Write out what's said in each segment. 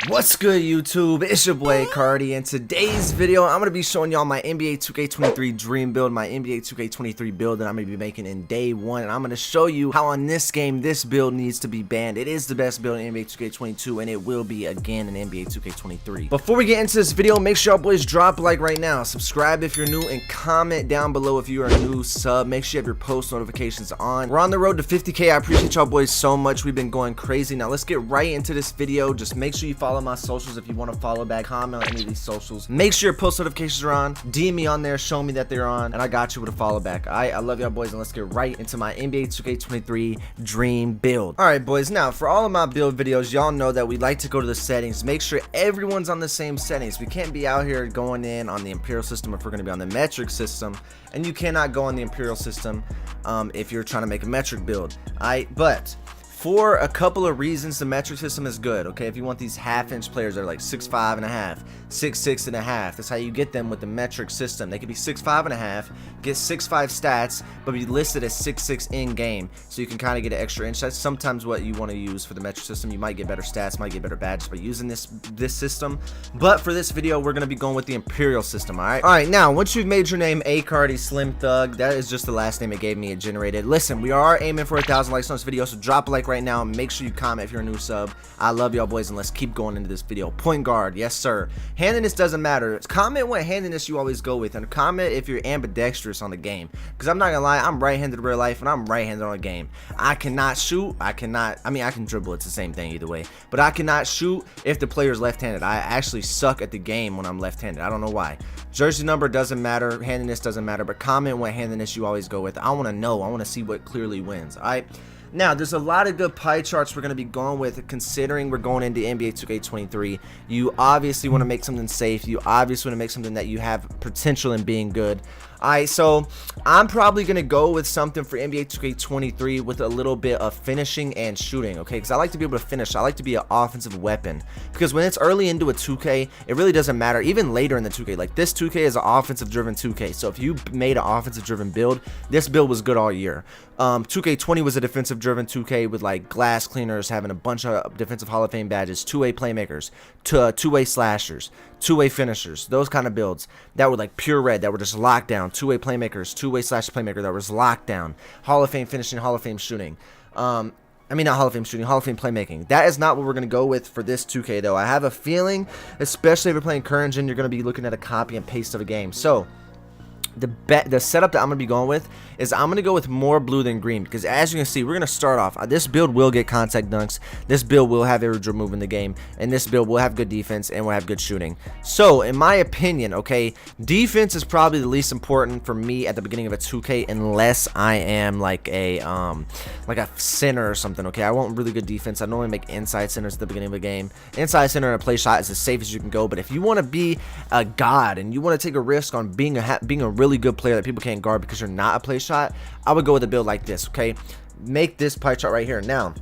What's good, YouTube? It's your boy Cardi. In today's video, I'm going to be showing y'all my NBA 2K23 dream build, my NBA 2K23 build that I'm going to be making in day one. And I'm going to show you how on this game, this build needs to be banned. It is the best build in NBA 2K22, and it will be again in NBA 2K23. Before we get into this video, make sure y'all boys drop a like right now, subscribe if you're new, and comment down below if you are a new sub. Make sure you have your post notifications on. We're on the road to 50K. I appreciate y'all boys so much. We've been going crazy. Now let's get right into this video. Just make sure you follow my socials if you want to follow back, comment on any of these socials. Make sure your post notifications are on, DM me on there, show me that they're on, and I got you with a follow back. I love y'all boys, and let's get right into my NBA 2K23 dream build. Alright boys, now for all of my build videos, y'all know that we like to go to the settings, make sure everyone's on the same settings. We can't be out here going in on the Imperial system if we're going to be on the metric system, and you cannot go on the Imperial system if you're trying to make a metric build. But for a couple of reasons, the metric system is good, okay? If you want these half-inch players that are like 6'5 and a half, 6'6 and a half, that's how you get them with the metric system. They could be 6'5 and a half, get 6'5 stats, but be listed as 6'6 in-game, so you can kind of get an extra inch. That's sometimes what you want to use for the metric system. You might get better stats, might get better badges by using this system. But for this video, we're going to be going with the Imperial system, alright? Alright, now, once you've made your name Cardi Slim Thug, that is just the last name it gave me, it generated. Listen, we are aiming for 1,000 likes on this video, so drop a like right now. Make sure you comment if you're a new sub. I love y'all boys, and let's keep going into this video. Point guard, yes sir. Handedness doesn't matter. Comment what handedness you always go with, and comment if you're ambidextrous on the game, because I'm not gonna lie, I'm right-handed in real life and I'm right-handed on the game. I cannot shoot, I mean I can dribble, it's the same thing either way, but I cannot shoot if the player's left-handed. I actually suck at the game when I'm left-handed. I don't know why. Jersey number doesn't matter, handedness doesn't matter, but comment what handedness you always go with. I want to know, I want to see what clearly wins. Alright, now there's a lot of good pie charts we're going to be going with, considering we're going into NBA 2K23. You obviously want to make something safe. You obviously want to make something that you have potential in being good. Alright, so I'm probably going to go with something for NBA 2K23 with a little bit of finishing and shooting, okay? Because I like to be able to finish. I like to be an offensive weapon. Because when it's early into a 2K, it really doesn't matter. Even later in the 2K, like this 2K is an offensive-driven 2K. So if you made an offensive-driven build, this build was good all year. 2K20 was a defensive-driven 2K with like glass cleaners, having a bunch of defensive Hall of Fame badges, two-way playmakers, two-way slashers, two-way finishers, those kind of builds that were like pure red, that were just locked down. Two-way playmakers, two-way slash playmaker that was locked down. Hall of Fame finishing, Hall of Fame shooting. I mean, not Hall of Fame shooting, Hall of Fame playmaking. That is not what we're going to go with for this 2K, though. I have a feeling, especially if you're playing current gen, you're going to be looking at a copy and paste of a game. So the setup that I'm going to be going with is I'm going to go with more blue than green, because as you can see, we're going to start off. This build will get contact dunks. This build will have every dribble move in the game, and this build will have good defense and will have good shooting. So in my opinion, okay, defense is probably the least important for me at the beginning of a 2K, unless I am like a center or something. Okay, I want really good defense. I normally make inside centers at the beginning of a game. Inside center and a play shot is as safe as you can go, but if you want to be a god and you want to take a risk on being a really good player that people can't guard because you're not a play shot, I would go with a build like this, okay? Make this pie chart right here. Now,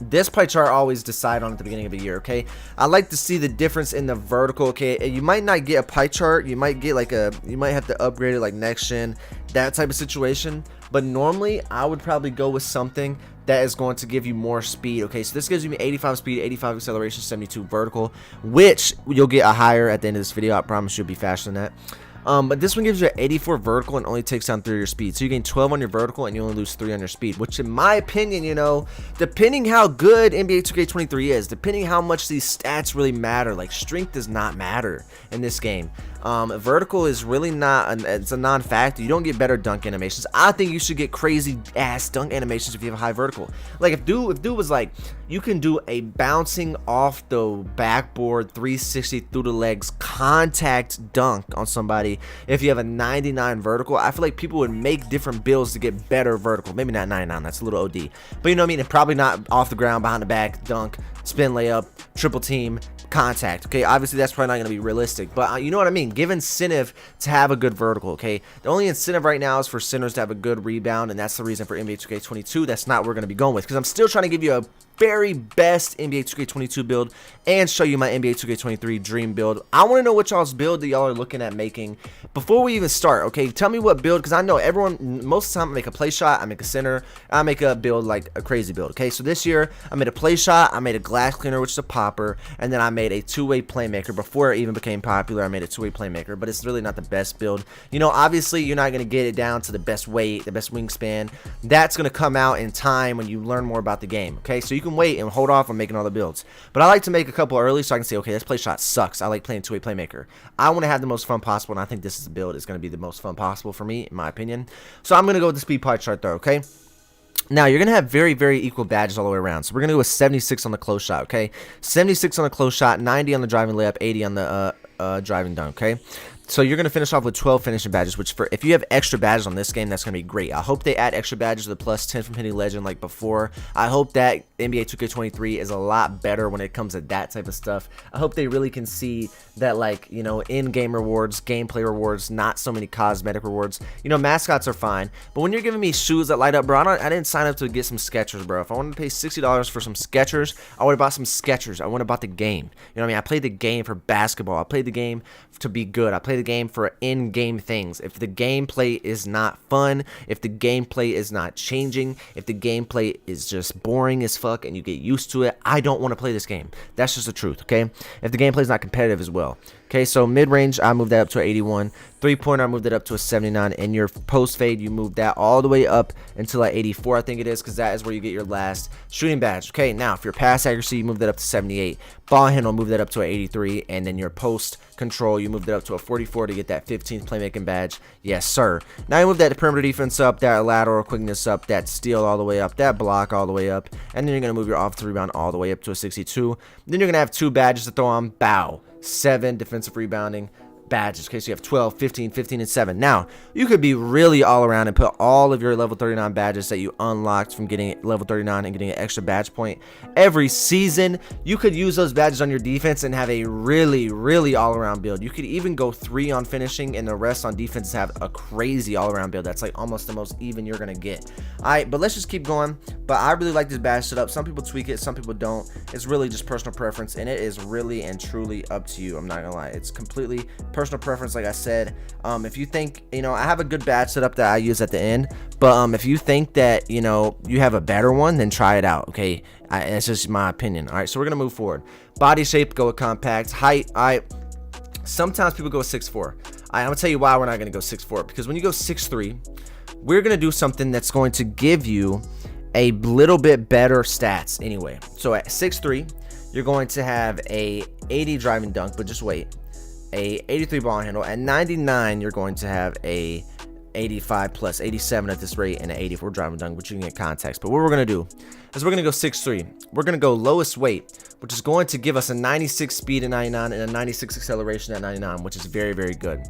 this pie chart I always decide on at the beginning of the year, okay? I like to see the difference in the vertical, okay? You might not get a pie chart, you might get like you might have to upgrade it like next gen, that type of situation, but normally I would probably go with something that is going to give you more speed, okay? So this gives you 85 speed, 85 acceleration, 72 vertical, which you'll get a higher at the end of this video. I promise you'll be faster than that. But this one gives you 84 vertical and only takes down 3 of your speed. So you gain 12 on your vertical and you only lose 3 on your speed, which in my opinion, you know, depending how good NBA 2K23 is, depending how much these stats really matter, like strength does not matter in this game. Vertical is really not, it's a non-factor. You don't get better dunk animations. I think you should get crazy ass dunk animations if you have a high vertical. Like if dude was like, you can do a bouncing off the backboard 360 through the legs contact dunk on somebody if you have a 99 vertical. I feel like people would make different builds to get better vertical. Maybe not 99, that's a little OD, but you know what I mean? And probably not off the ground, behind the back, dunk, spin layup, triple team, contact. Okay, obviously that's probably not going to be realistic, but you know what I mean? Give incentive to have a good vertical. Okay, the only incentive right now is for centers to have a good rebound, and that's the reason for NBA 2K22 that's not what we're going to be going with, because I'm still trying to give you a very best NBA 2K22 build and show you my NBA 2K23 dream build. I want to know what y'all's build that y'all are looking at making before we even start, okay? Tell me what build, because I know everyone, most of the time I make a play shot, I make a center, I make a build like a crazy build, okay? So this year, I made a play shot, I made a glass cleaner, which is a popper, and then I made a two-way playmaker. Before it even became popular, I made a two-way playmaker, but it's really not the best build. You know, obviously, you're not going to get it down to the best weight, the best wingspan. That's going to come out in time when you learn more about the game, okay? So you can wait and hold off on making all the builds. But I like to make a couple early so I can say, okay, this play shot sucks. I like playing two-way playmaker. I want to have the most fun possible, and I think this is the build is going to be the most fun possible for me, in my opinion. So I'm going to go with the speed pie chart, though, okay? Now, you're going to have very, very equal badges all the way around. So we're going to go with 76 on the close shot, okay? 76 on the close shot, 90 on the driving layup, 80 on the driving dunk, okay? So you're going to finish off with 12 finishing badges, which for if you have extra badges on this game, that's going to be great. I hope they add extra badges to the plus 10 from hitting legend like before. I hope that NBA 2K23 is a lot better when it comes to that type of stuff. I hope they really can see that, like, you know, in-game rewards, gameplay rewards, not so many cosmetic rewards. You know, mascots are fine, but when you're giving me shoes that light up, bro, I didn't sign up to get some Skechers, bro. If I wanted to pay $60 for some Skechers, I would have bought some Skechers. I would have bought the game. You know what I mean? I played the game for basketball. I played the game to be good. I play the game for in-game things. If the gameplay is not fun, if the gameplay is not changing, if the gameplay is just boring as fuck and you get used to it, I don't want to play this game. That's just the truth, okay? If the gameplay is not competitive as well. Okay, so mid-range, I moved that up to an 81. Three-pointer, I moved it up to a 79. And your post-fade, you moved that all the way up until like 84, I think it is, because that is where you get your last shooting badge. Okay, now, for your pass accuracy, you moved that up to 78. Ball handle, move that up to an 83. And then your post control, you moved it up to a 44 to get that 15th playmaking badge. Yes, sir. Now, you move that perimeter defense up, that lateral quickness up, that steal all the way up, that block all the way up. And then you're going to move your offensive rebound all the way up to a 62. Then you're going to have 2 badges to throw on. Bow. 7 defensive rebounding badges. Okay, so you have 12, 15, 15, and 7. Now, you could be really all around and put all of your level 39 badges that you unlocked from getting level 39 and getting an extra badge point every season. You could use those badges on your defense and have a really, really all around build. You could even go 3 on finishing and the rest on defense have a crazy all around build. That's like almost the most even you're going to get. Alright, but let's just keep going. But I really like this badge setup. Some people tweak it, some people don't. It's really just personal preference, and it is really and truly up to you. I'm not going to lie. It's completely personal preference, like I said. If you think, you know, I have a good badge setup that I use at the end, but if you think that, you know, you have a better one, then try it out, okay? It's just my opinion. All right, so we're gonna move forward. Body shape, go with compact. Height, sometimes people go with 6'4". I'm gonna tell you why we're not gonna go 6'4", because when you go 6'3", we're gonna do something that's going to give you a little bit better stats anyway. So at 6'3", you're going to have a 80 driving dunk, but just wait. A 83 ball handle. At 99, you're going to have a 85 plus 87 at this rate and an 84 driving dunk, which you can get context. But what we're going to do is we're going to go 6'3". We're going to go lowest weight, which is going to give us a 96 speed at 99 and a 96 acceleration at 99, which is very, very good.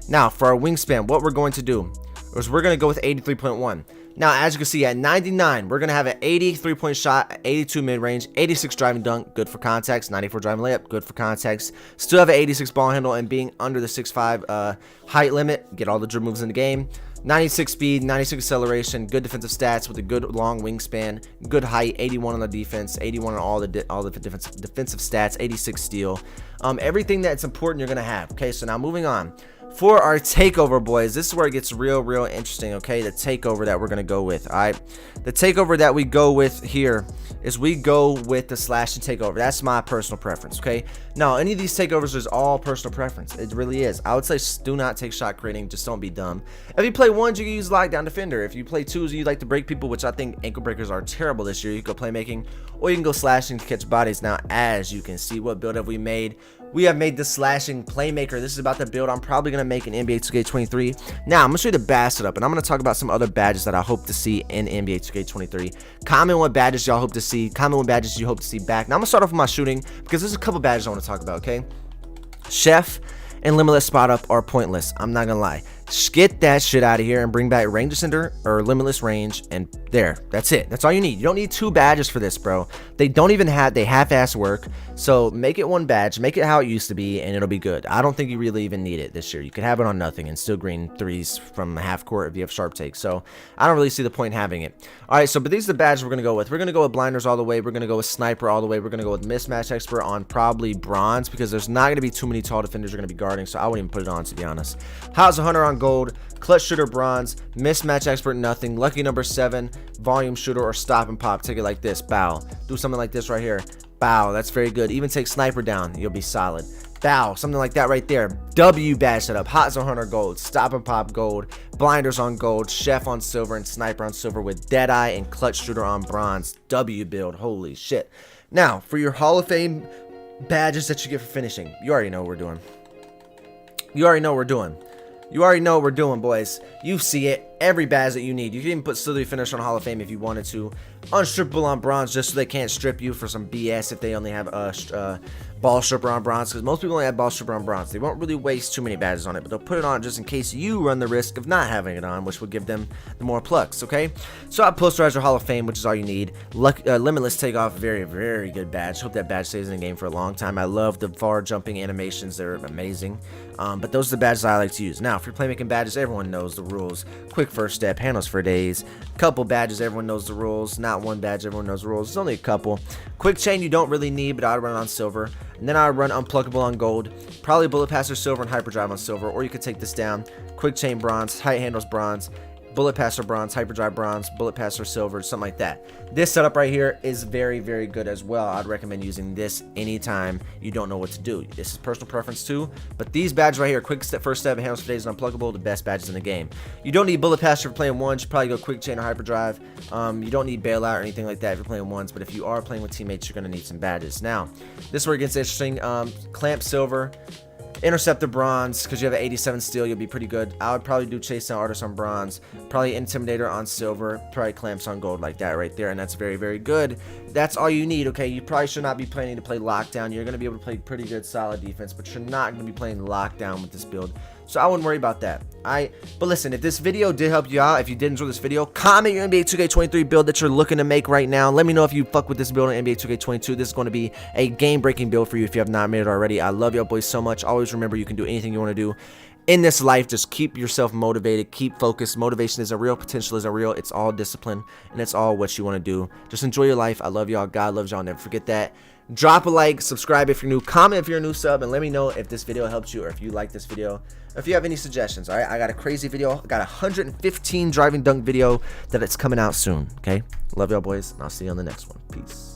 Now, for our wingspan, what we're going to do is we're going to go with 83.1. Now, as you can see, at 99, we're going to have an 80 3-point shot, 82 mid-range, 86 driving dunk, good for context, 94 driving layup, good for context. Still have an 86 ball handle, and being under the 6'5" height limit, get all the dribble moves in the game. 96 speed, 96 acceleration, good defensive stats with a good long wingspan, good height, 81 on the defense, 81 on all the defensive stats, 86 steal. Everything that's important you're going to have. Okay, so now moving on. For our takeover, boys, this is where it gets real interesting, okay? The takeover that we're going to go with, all right? The takeover that we go with here is we go with the slashing takeover. That's my personal preference, okay? Now, any of these takeovers is all personal preference. It really is. I would say do not take shot creating. Just don't be dumb. If you play ones, you can use lockdown defender. If you play twos, you like to break people, which I think ankle breakers are terrible this year. You can go playmaking, or you can go slashing to catch bodies. Now, as you can see, what build have we made? We have made the slashing playmaker. This is about the build I'm probably going to make in NBA 2K23. Now, I'm going to show you the badge setup, and I'm going to talk about some other badges that I hope to see in NBA 2K23. Comment what badges y'all hope to see. Comment what badges you hope to see back. Now, I'm going to start off with my shooting, because there's a couple badges I want to talk about, okay? Chef and limitless spot up are pointless. I'm not going to lie. Get that shit out of here and bring back range ascender or limitless range, and there, that's it. That's all you need. You don't need 2 badges for this, bro. They don't even have, they half-ass work. So make it 1 badge, make it how it used to be, and it'll be good. I don't think you really even need it this year. You could have it on nothing and still green 3s from half court if you have sharp take. So I don't really see the point in having it. All right, so but these are the badges we're gonna go with. We're gonna go with blinders all the way. We're gonna go with sniper all the way. We're gonna go with mismatch expert on probably bronze, because there's not gonna be too many tall defenders you're gonna be guarding. So I wouldn't even put it on, to be honest. How's a hunter on gold, clutch shooter bronze, mismatch expert nothing, lucky number 7, volume shooter or stop and pop. Take it like this, bow. Do something like this right here, bow. That's very good. Even take sniper down, you'll be solid. Bow, something like that right there. W badge setup, hot zone hunter gold, stop and pop gold, blinders on gold, chef on silver, and sniper on silver with deadeye and clutch shooter on bronze. W build, holy shit. Now for your Hall of Fame badges that you get for finishing, you already know what we're doing. You already know what we're doing. You already know what we're doing, boys. You see it. Every badge that you need. You can even put Slithery Finish on Hall of Fame if you wanted to. Unstrippable on bronze, just so they can't strip you for some BS if they only have a ball stripper on bronze, because most people only have ball stripper on bronze. They won't really waste too many badges on it, but they'll put it on just in case you run the risk of not having it on, which will give them the more plucks, okay? So I posterizer Hall of Fame, which is all you need. Limitless Takeoff, very, very good badge. Hope that badge stays in the game for a long time. I love the far jumping animations. They're amazing. But those are the badges I like to use. Now, for playmaking badges, everyone knows the rules. Quick first step, handles for days. Couple badges, everyone knows the rules. Not 1 badge, everyone knows the rules. It's only a couple. Quick chain you don't really need, but I'd run on silver. And then I would run unpluggable on gold. Probably bullet passer silver and hyperdrive on silver. Or you could take this down. Quick chain bronze, tight handles bronze, bullet passer bronze, hyperdrive bronze, bullet passer silver, something like that. This setup right here is very, very good as well. I'd recommend using this anytime you don't know what to do. This is personal preference too, but these badges right here, quick step, first step, handles for days, and unpluggable, the best badges in the game. You don't need bullet passer for playing ones. You probably go quick chain or hyperdrive. You don't need bailout or anything like that if you're playing ones, but if you are playing with teammates, you're gonna need some badges. Now, this is where it gets interesting. Clamp silver, interceptor bronze, because you have an 87 steel, you'll be pretty good. I would probably do chase down artist on bronze, probably intimidator on silver, probably clamps on gold, like that right there, and that's very, very good. That's all you need, okay? You probably should not be planning to play lockdown. You're going to be able to play pretty good solid defense, but you're not going to be playing lockdown with this build, so I wouldn't worry about that. But listen, if this video did help you out, if you did enjoy this video, comment your NBA 2K23 build that you're looking to make right now. Let me know if you fuck with this build on NBA 2K22. This is going to be a game-breaking build for you if you have not made it already. I love y'all boys so much. Always remember, you can do anything you want to do in this life. Just keep yourself motivated, keep focused. Motivation isn't real, potential isn't real. It's all discipline, and it's all what you want to do. Just enjoy your life. I love y'all. God loves y'all. Never forget that. Drop a like, subscribe if you're new, comment if you're a new sub, and let me know if this video helped you or if you like this video, or if you have any suggestions. All right, I got a crazy video. I got a 115 driving dunk video that it's coming out soon. Okay, love y'all boys, and I'll see you on the next one. Peace.